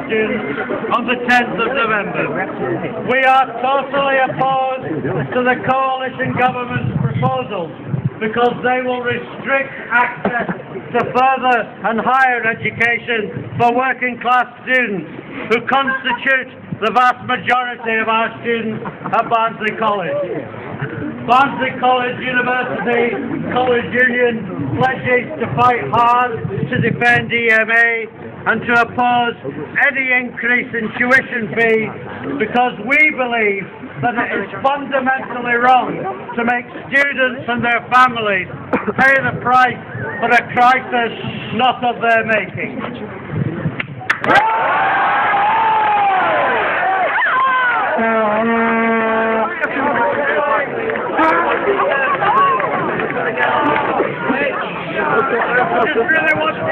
students on the 10th of November. We are totally opposed to the coalition government's proposals because they will restrict access to further and higher education for working class students who constitute the vast majority of our students at Barnsley College. Barnsley College University College Union pledges to fight hard to defend EMA and to oppose any increase in tuition fees because we believe that it is fundamentally wrong to make students and their families pay the price for a crisis not of their making. I just really wanted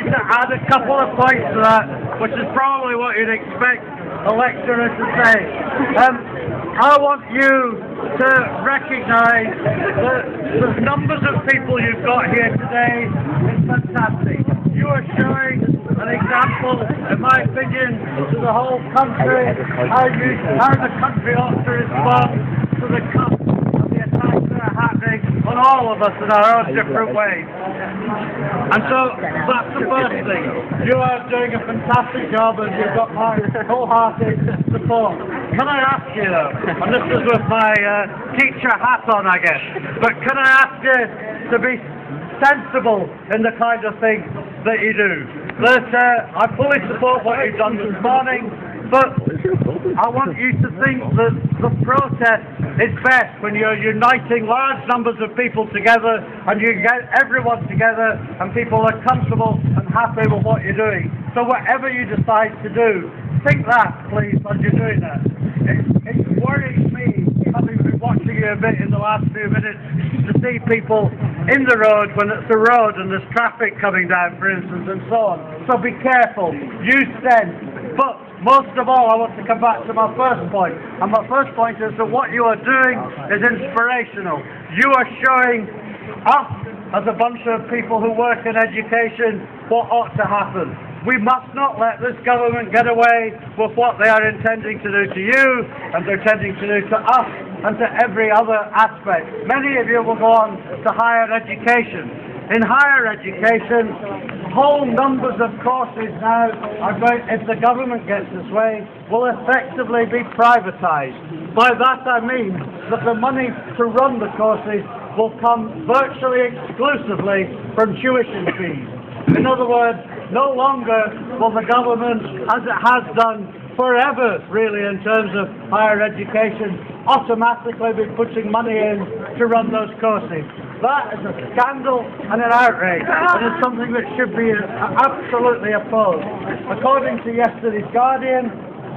to add a couple of points to that, which is probably what you'd expect a lecturer to say. I want you to recognise that the numbers of people you've got here today is fantastic. You are showing an example, in my opinion, to the whole country, how the country ought to respond to the cuts and the attacks that are happening on all of us in our own different ways. And so that's the first thing. You are doing a fantastic job and you've got my wholehearted support. Can I ask you though, and this is with my teacher hat on I guess, but can I ask you to be sensible in the kind of thing that you do? That I fully support what you've done this morning, but I want you to think that the protest is best when you're uniting large numbers of people together and you get everyone together and people are comfortable and happy with what you're doing. So whatever you decide to do, think that please as you're doing that. It worries me, having been watching you a bit in the last few minutes, to see people in the road when it's a road and there's traffic coming down, for instance, and so on. So be careful, use sense. But most of all, I want to come back to my first point. And my first point is that what you are doing is inspirational. You are showing us, as a bunch of people who work in education, what ought to happen. We must not let this government get away with what they are intending to do to you, and they're intending to do to us, and to every other aspect. Many of you will go on to higher education. In higher education, whole numbers of courses now are going, if the government gets this way, will effectively be privatised. By that I mean that the money to run the courses will come virtually exclusively from tuition fees. In other words, no longer will the government, as it has done forever really in terms of higher education, automatically be putting money in to run those courses. That is a scandal and an outrage, and it's something that should be absolutely opposed. According to yesterday's Guardian,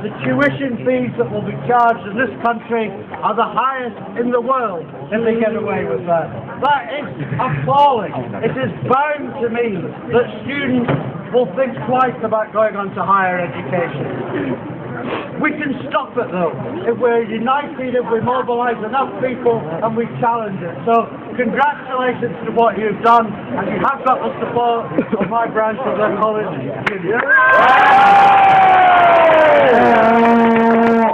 the tuition fees that will be charged in this country are the highest in the world if they get away with that. That is appalling. It is bound to mean that students will think twice about going on to higher education. We can stop it though, if we're united, if we mobilise enough people and we challenge it. So congratulations to what you've done, and you have got the support of my branch of the college union.